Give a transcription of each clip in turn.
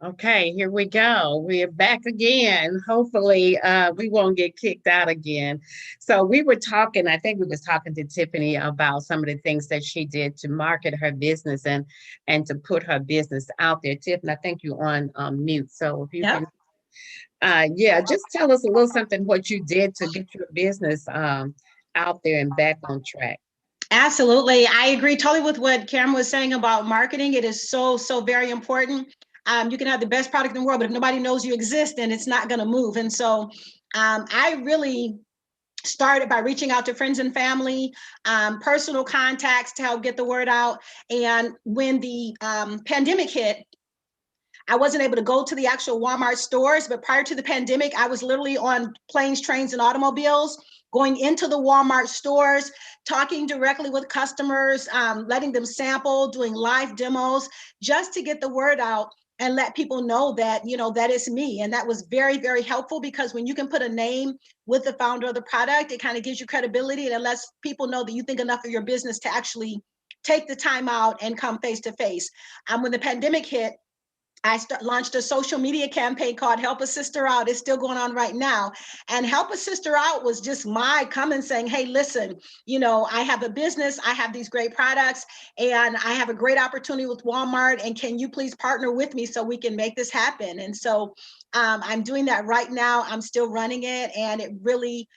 Okay, here we go. We're back again. Hopefully, we won't get kicked out again. So we were talking, I think we was talking to Tiffany about some of the things that she did to market her business and to put her business out there. Tiffany, I think you're on mute. So if you Yep. can, yeah, just tell us a little something what you did to get your business out there and back on track. Absolutely. I agree totally with what Karen was saying about marketing. It is so, so very important. You can have the best product in the world, but if nobody knows you exist, then it's not going to move. And so I really started by reaching out to friends and family, personal contacts to help get the word out. And when the pandemic hit, I wasn't able to go to the actual Walmart stores, but prior to the pandemic, I was literally on planes, trains, and automobiles, going into the Walmart stores, talking directly with customers, letting them sample, doing live demos, just to get the word out and let people know that, that is me. And that was very, very helpful, because when you can put a name with the founder of the product, it kind of gives you credibility, and it lets people know that you think enough of your business to actually take the time out and come face to face. When the pandemic hit, launched a social media campaign called Help a Sister Out. It's still going on right now. And Help a Sister Out was just my comment saying, hey, listen, I have a business, I have these great products, and I have a great opportunity with Walmart. And can you please partner with me so we can make this happen? And so I'm doing that right now. I'm still running it. And it really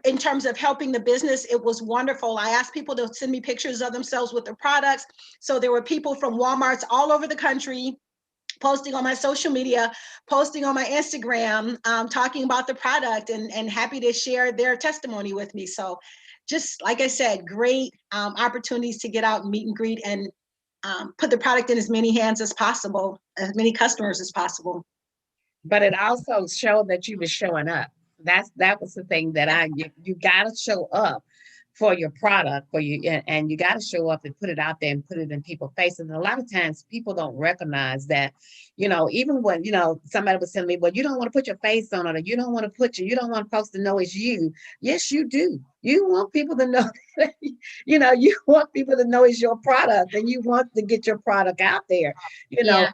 in terms of helping the business, it was wonderful. I asked people to send me pictures of themselves with their products. So there were people from Walmarts all over the country posting on my social media, posting on my Instagram, talking about the product, and happy to share their testimony with me. So just like I said, great opportunities to get out and meet and greet and put the product in as many hands as possible, as many customers as possible. But it also showed that you were showing up. That was the thing that you got to show up for your product for you, and you got to show up and put it out there and put it in people's faces. And a lot of times people don't recognize that, even when somebody was telling me, well, you don't want to put your face on it, or you don't want folks to know it's you. Yes, you do. You want people to know that, you want people to know it's your product, and you want to get your product out there. you Yeah. know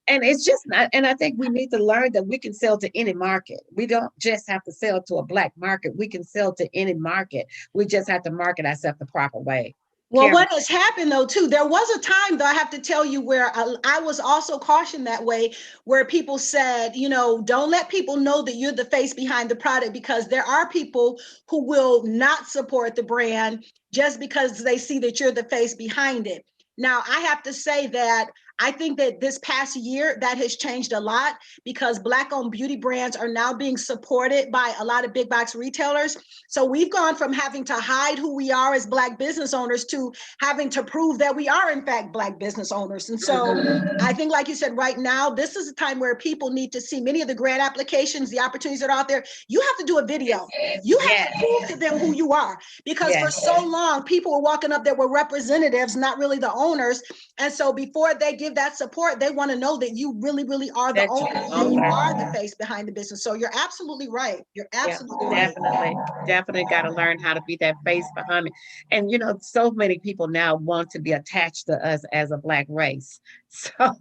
and it's just not, and I think we need to learn that we can sell to any market. We don't just have to sell to a black market. We can sell to any market. We just have to market ourselves the proper way. Well, Karen. what has happened though, too, there was a time, though, I have to tell you, where I was also cautioned that way, where people said, don't let people know that you're the face behind the product, because there are people who will not support the brand just because they see that you're the face behind it. Now, I have to say that I think that this past year that has changed a lot, because Black-owned beauty brands are now being supported by a lot of big box retailers. So we've gone from having to hide who we are as Black business owners to having to prove that we are in fact Black business owners. And so I think, like you said, right now, this is a time where people need to see many of the grant applications, the opportunities that are out there. You have to do a video. You have to Yes. prove to them who you are, because for Yes. so long, people were walking up there with representatives, not really the owners. And so before they give that support, they want to know that you really, really are the That's owner. your You owner. are the face behind the business. So you're absolutely right. You're Yeah, absolutely right. definitely. Definitely got to learn how to be that face behind me. And so many people now want to be attached to us as a black race. So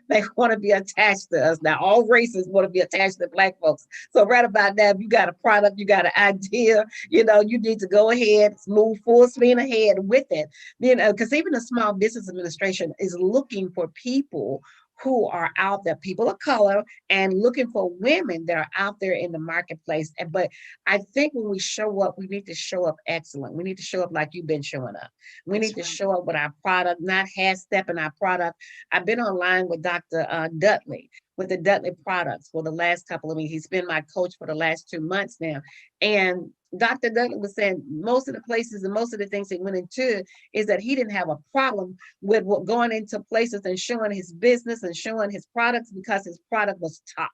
they want to be attached to us. Now, all races want to be attached to black folks. So right about now, if you got a product, you got an idea, you need to go ahead, move full speed ahead with it. Because even the Small Business Administration is looking for people who are out there, people of color, and looking for women that are out there in the marketplace. But I think when we show up, we need to show up excellent. We need to show up like you've been showing up. We That's need to right. show up with our product, not half stepping our product. I've been online with Dr. Dudley, with the Dudley products for the last couple of weeks. He's been my coach for the last 2 months now. And Dr. Dudley was saying most of the places and most of the things he went into is that he didn't have a problem with going into places and showing his business and showing his products, because his product was top.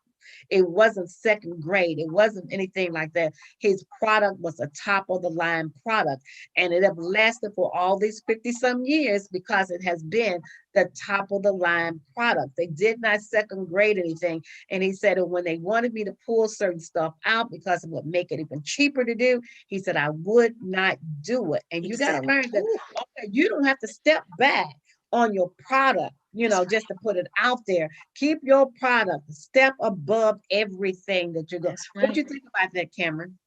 It wasn't second grade. It wasn't anything like that. His product was a top of the line product. And it have lasted for all these 50 some years because it has been the top of the line product. They did not second grade anything. And he said that when they wanted me to pull certain stuff out because it would make it even cheaper to do, he said, I would not do it. And you got to Exactly. learn that, Ooh, okay, you don't have to step back on your product just to put it out there. Keep your product step above everything that you're going. That's What do right. you think about that, Cameron?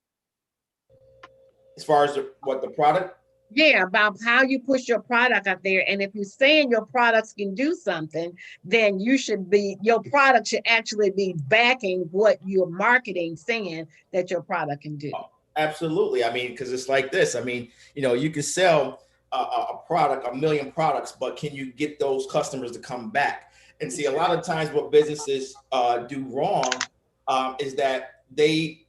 As far as what the product. Yeah, about how you push your product out there. And if you're saying your products can do something, then your product should actually be backing what you're marketing, saying that your product can do. Absolutely. I mean, because it's like this. I mean, you can sell a product, a million products, but can you get those customers to come back? And see, a lot of times what businesses do wrong is that they,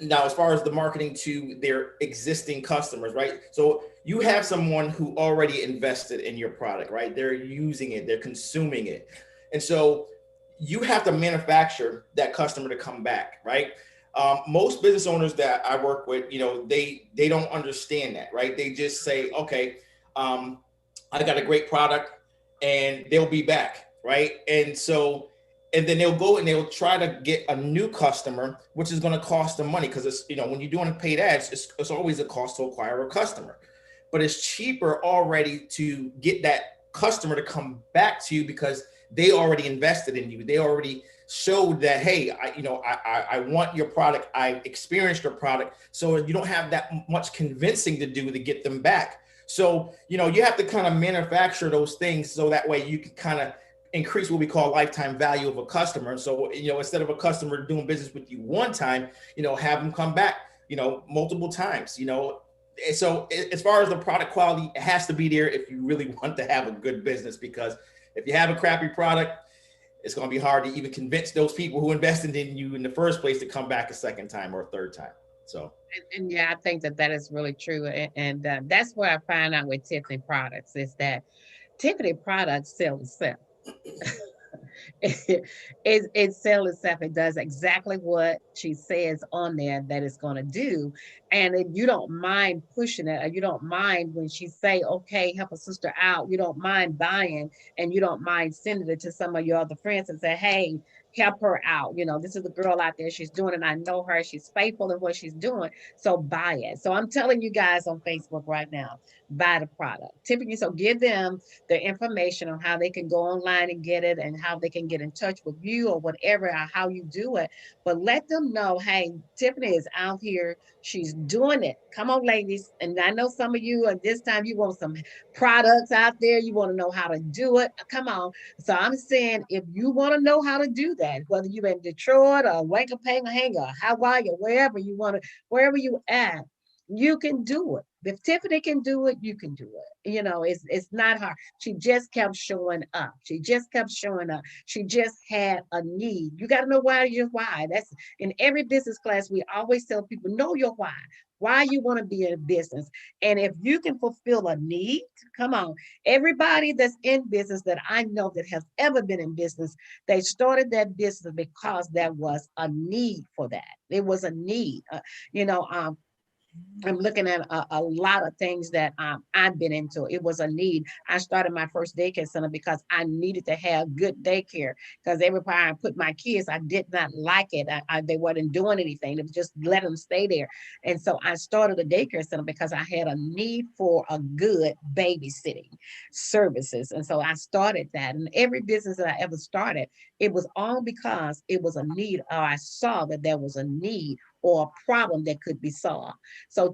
now as far as the marketing to their existing customers, right? So you have someone who already invested in your product, right? They're using it, they're consuming it. And so you have to manufacture that customer to come back, right? Most business owners that I work with, they don't understand that, right? They just say, okay, um, I got a great product, and they'll be back, right? And then they'll go and they'll try to get a new customer, which is going to cost them money, because it's, when you're doing paid ads, it's always a cost to acquire a customer. But it's cheaper already to get that customer to come back to you, because they already invested in you. They already showed that, hey, I want your product. I experienced your product. So you don't have that much convincing to do to get them back. So, you have to kind of manufacture those things so that way you can kind of increase what we call lifetime value of a customer. So, instead of a customer doing business with you one time, have them come back, multiple times, So as far as the product quality, it has to be there if you really want to have a good business, because if you have a crappy product, it's going to be hard to even convince those people who invested in you in the first place to come back a second time or a third time. So, And yeah, I think that is really true. And that's where I find out with Tiffany products is that Tiffany products sell itself. It sells itself. It does exactly what she says on there that it's going to do. And if you don't mind pushing it, or you don't mind when she say, okay, help a sister out, you don't mind buying, and you don't mind sending it to some of your other friends and say, hey, help her out. This is the girl out there. She's doing it. I know her. She's faithful in what she's doing. So buy it. So I'm telling you guys on Facebook right now, buy the product. Tiffany, so give them the information on how they can go online and get it, and how they can get in touch with you or whatever, or how you do it. But let them know, hey, Tiffany is out here. She's doing it. Come on, ladies. And I know some of you at this time, you want some products out there. You want to know how to do it. Come on. So I'm saying, if you want to know how to do that, whether you're in Detroit or Wakepanger, or Hawaii, or wherever you at, you can do it. If Tiffany can do it, you can do it. It's not hard. She just kept showing up. She just kept showing up. She just had a need. You got to know why. That's in every business class. We always tell people, know your why you want to be in business. And if you can fulfill a need, come on. Everybody that's in business that I know that has ever been in business, they started that business because there was a need for that. It was a need. You know, I'm looking at a lot of things that I've been into. It was a need. I started my first daycare center because I needed to have good daycare, because every time I put my kids, I did not like it. They wasn't doing anything. It was just let them stay there. And so I started a daycare center because I had a need for a good babysitting services. And so I started that. And every business that I ever started, it was all because it was a need, or I saw that there was a need or a problem that could be solved. So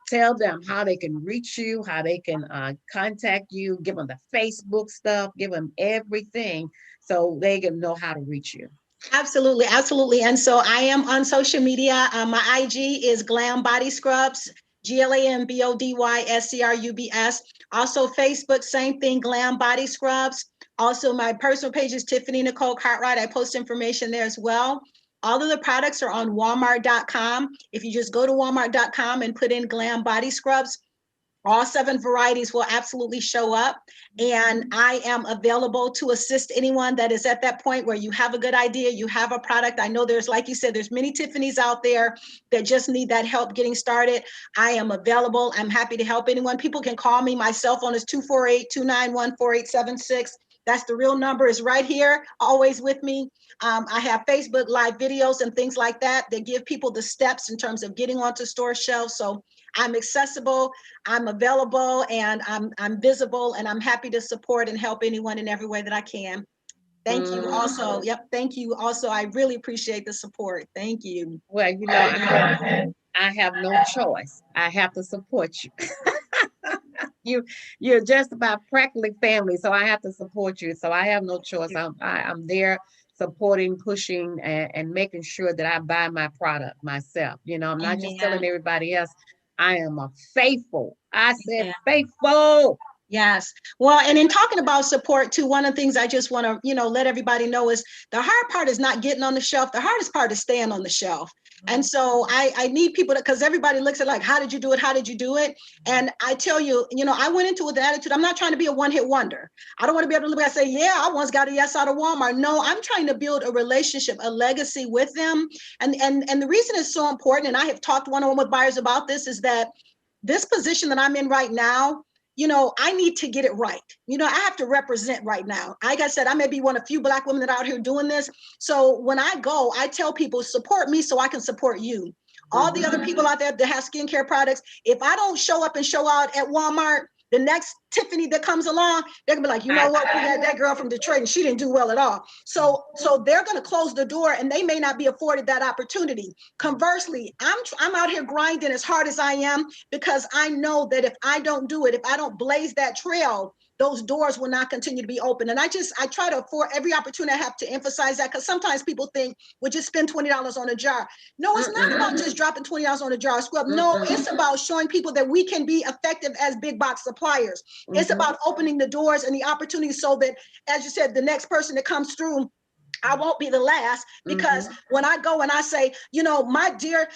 tell them how they can reach you, how they can contact you, give them the Facebook stuff, give them everything so they can know how to reach you. Absolutely, absolutely. And so I am on social media. My IG is Glam Body Scrubs, GLAMBODYSCRUBS. Also Facebook, same thing, Glam Body Scrubs. Also, my personal page is Tiffany Nicole Cartwright. I post information there as well. All of the products are on Walmart.com. If you just go to Walmart.com and put in Glam Body Scrubs, all 7 varieties will absolutely show up. And I am available to assist anyone that is at that point where you have a good idea, you have a product. I know there's, like you said, there's many Tiffany's out there that just need that help getting started. I am available. I'm happy to help anyone. People can call me. My cell phone is 248-291-4876. That's the real number, is right here, always with me. I have Facebook Live videos and things like that that give people the steps in terms of getting onto store shelves. So I'm accessible, I'm available, and I'm visible, and I'm happy to support and help anyone in every way that I can. Thank you also. Yep, thank you also. I really appreciate the support. Thank you. Well, I have no choice. I have to support you. You're just about practically family, so I have to support you. So I have no choice. I'm there supporting, pushing, and making sure that I buy my product myself. I'm not just telling everybody else. I am a faithful. I said faithful. Yes. Well, and in talking about support too, one of the things I just want to, let everybody know is the hard part is not getting on the shelf. The hardest part is staying on the shelf. And so I need people to, because everybody looks at like, how did you do it? How did you do it? And I tell you, I went into it with the attitude, I'm not trying to be a one-hit wonder. I don't want to be able to look and say, yeah, I once got a yes out of Walmart. No, I'm trying to build a relationship, a legacy with them. And the reason it's so important, and I have talked one-on-one with buyers about this, is that this position that I'm in right now, I need to get it right. I have to represent right now. Like I said, I may be one of few Black women that are out here doing this. So when I go, I tell people, support me so I can support you. All the other people out there that have skincare products, if I don't show up and show out at Walmart, the next Tiffany that comes along, they're gonna be like, you know what, we had that girl from Detroit and she didn't do well at all. So they're gonna close the door and they may not be afforded that opportunity. Conversely, I'm out here grinding as hard as I am, because I know that if I don't do it, if I don't blaze that trail, those doors will not continue to be open. And I try to afford every opportunity I have to emphasize that, because sometimes people think, well, just spend $20 on a jar. No, it's not about just dropping $20 on a jar of scrub. No, it's about showing people that we can be effective as big box suppliers. It's about opening the doors and the opportunities so that, as you said, the next person that comes through, I won't be the last, because when I go and I say, my dear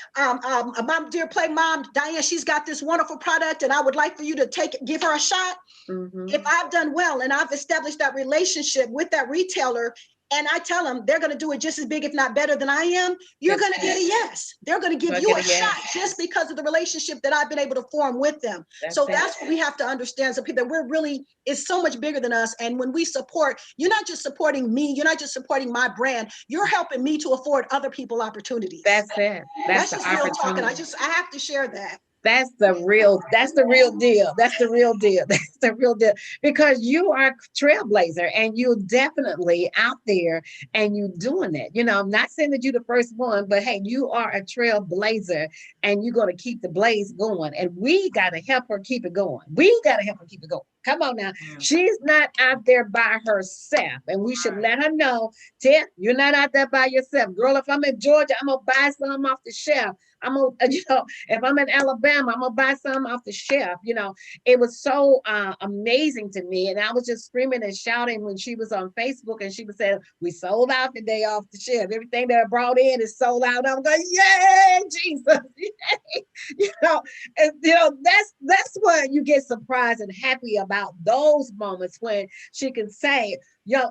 play mom, Diane, she's got this wonderful product and I would like for you to give her a shot. If I've done well and I've established that relationship with that retailer, and I tell them they're going to do it just as big, if not better than I am, you're going to get a yes. They're going to give you a shot just because of the relationship that I've been able to form with them. So that's what we have to understand. So that we're really, it's so much bigger than us. And when we support, you're not just supporting me, you're not just supporting my brand, you're helping me to afford other people opportunities. That's it. That's the just real opportunity. talking. I have to share that. That's the real deal. That's the real deal. That's the real deal. Because you are a trailblazer and you're definitely out there and you're doing it. I'm not saying that you're the first one, but hey, you are a trailblazer and you're going to keep the blaze going. And we got to help her keep it going. Come on now. She's not out there by herself. And we should let her know, Tiff, you're not out there by yourself. Girl, if I'm in Georgia, I'm going to buy some off the shelf. I'm gonna, if I'm in Alabama, I'm gonna buy some off the shelf. It was so amazing to me, and I was just screaming and shouting when she was on Facebook, and she was saying, "We sold out today off the shelf. Everything that I brought in is sold out." I'm going, "Yay, Jesus!" That's what you get surprised and happy about, those moments when she can say,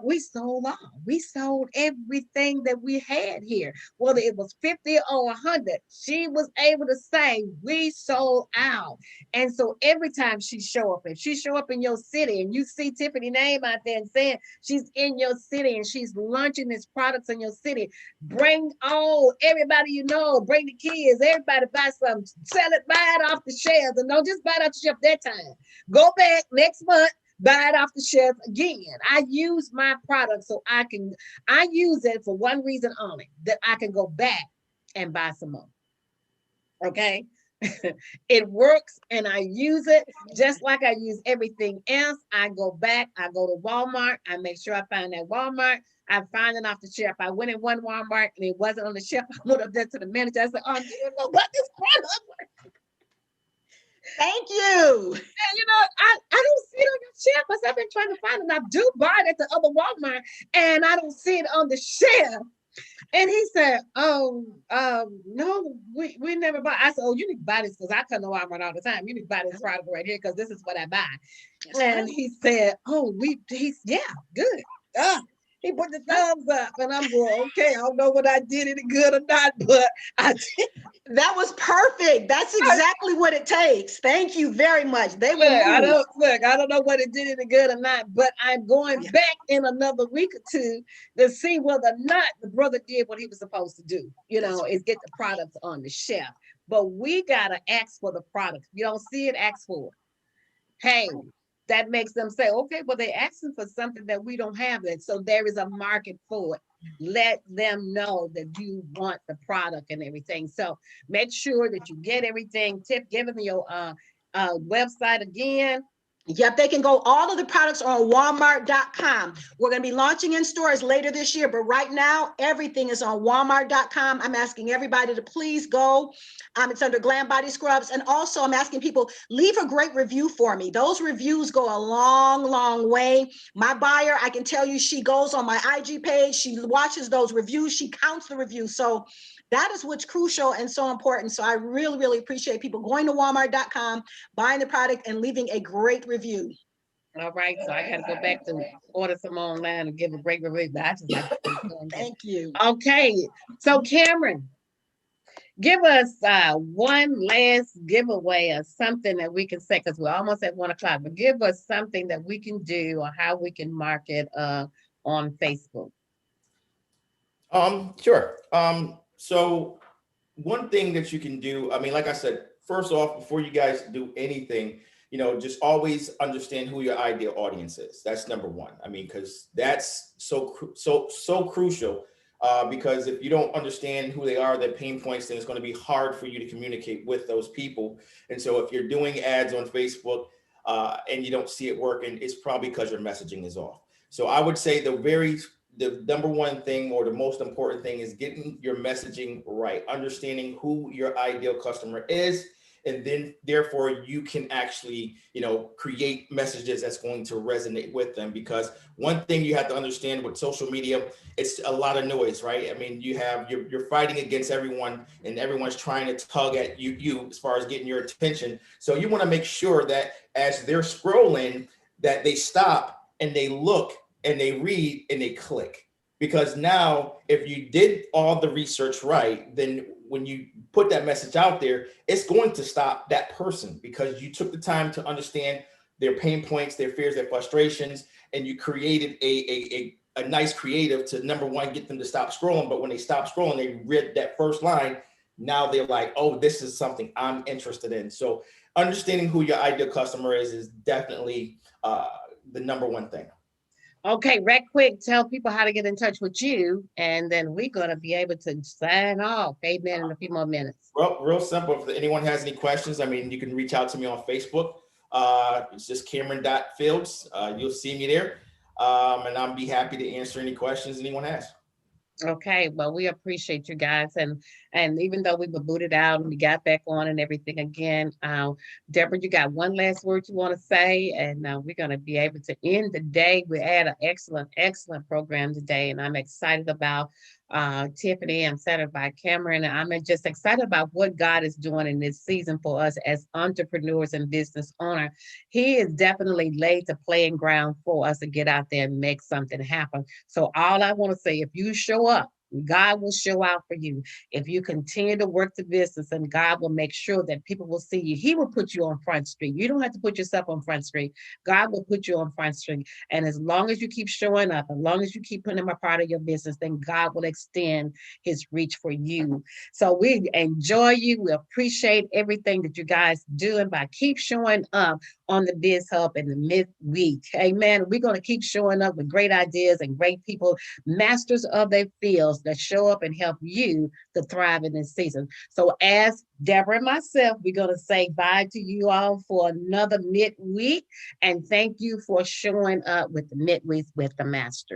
we sold out. We sold everything that we had here. Whether it was 50 or 100, she was able to say, we sold out. And so every time she show up, if she show up in your city and you see Tiffany name out there and saying she's in your city and she's launching these products in your city, bring everybody bring the kids, everybody buy something, sell it, buy it off the shelves, and don't just buy it off the shelf that time. Go back next month, buy it off the shelf again. I use my product so I use it for one reason only, that I can go back and buy some more. Okay. It works and I use it just like I use everything else. I go back, I go to Walmart, I make sure I find that Walmart, I find it off the shelf. I went in one Walmart and it wasn't on the shelf. I went up there to the manager. I said, "Oh, do you know what this product?" Thank you. And I don't see it on your shelf because I've been trying to find it. I do buy it at the other Walmart and I don't see it on the shelf. And he said, "Oh, no, we never buy." I said, "Oh, you need to buy this because I come to Walmart all the time. You need to buy this product right here because this is what I buy." And he said, "Oh, yeah, good." He put the thumbs up, and I'm going, okay, I don't know what I did any good or not, but I did. That was perfect. That's exactly what it takes. Thank you very much. They will Look, move. I don't know whether it did any good or not, but I'm going back in another week or two to see whether or not the brother did what he was supposed to do. Is get the products on the shelf. But we gotta ask for the product. You don't see it, ask for it. Hey, that makes them say, okay, well, they're asking for something that we don't have it. So there is a market for it. Let them know that you want the product and everything. So make sure that you get everything. Tip, give them your website again. Yep, they can go. All of the products are on Walmart.com. We're going to be launching in stores later this year, but right now, everything is on Walmart.com. I'm asking everybody to please go. It's under Glam Body Scrubs. And also, I'm asking people, leave a great review for me. Those reviews go a long, long way. My buyer, I can tell you, she goes on my IG page. She watches those reviews. She counts the reviews. So that is what's crucial and so important. So I really, really appreciate people going to Walmart.com, buying the product, and leaving a great review. All right, so I got to go back to order some online and give a great review. But I just like to Thank you. Okay, so Cameron, give us one last giveaway or something that we can say, because we're almost at 1:00, but give us something that we can do or how we can market on Facebook. Sure. So one thing that you can do, I mean, like I said, first off, before you guys do anything, just always understand who your ideal audience is. That's number one. I mean, because that's so crucial. Because if you don't understand who they are, their pain points, then it's going to be hard for you to communicate with those people. And so if you're doing ads on Facebook and you don't see it working, it's probably because your messaging is off. So I would say the number one thing or the most important thing is getting your messaging right, understanding who your ideal customer is, and then therefore you can actually create messages that's going to resonate with them. Because one thing you have to understand with social media, it's a lot of noise, right? I mean, you're fighting against everyone, and everyone's trying to tug at you as far as getting your attention. So you want to make sure that as they're scrolling, that they stop and they look and they read and they click. Because now, if you did all the research right, then when you put that message out there, it's going to stop that person because you took the time to understand their pain points, their fears, their frustrations, and you created a nice creative to, number one, get them to stop scrolling. But when they stop scrolling, they read that first line. Now they're like, oh, this is something I'm interested in. So understanding who your ideal customer is definitely the number one thing. Okay, right quick, tell people how to get in touch with you, and then we're going to be able to sign off. Amen in a few more minutes. Well, real simple. If anyone has any questions, I mean, you can reach out to me on Facebook. It's just Cameron.Fields. You'll see me there. And I'll be happy to answer any questions anyone has. Okay, well, we appreciate you guys, and even though we were booted out and we got back on and everything again, Deborah, you got one last word you want to say, and we're going to be able to end the day. We had an excellent program today, and I'm excited about Tiffany. I'm excited by Cameron, and I'm just excited about what God is doing in this season for us as entrepreneurs and business owners. He is definitely laid the playing ground for us to get out there and make something happen. So all I want to say, if you show up, God will show out for you. If you continue to work the business, and God will make sure that people will see you. He will put you on Front Street. You don't have to put yourself on Front Street. God will put you on Front Street. And as long as you keep showing up, as long as you keep putting him a part of your business, then God will extend his reach for you. So we enjoy you. We appreciate everything that you guys do. And by keep showing up on the Biz Hub in the midweek. Amen. We're going to keep showing up with great ideas and great people, masters of their fields, that show up and help you to thrive in this season. So as Deborah and myself, we're going to say bye to you all for another midweek. And thank you for showing up with the midweek with the masters.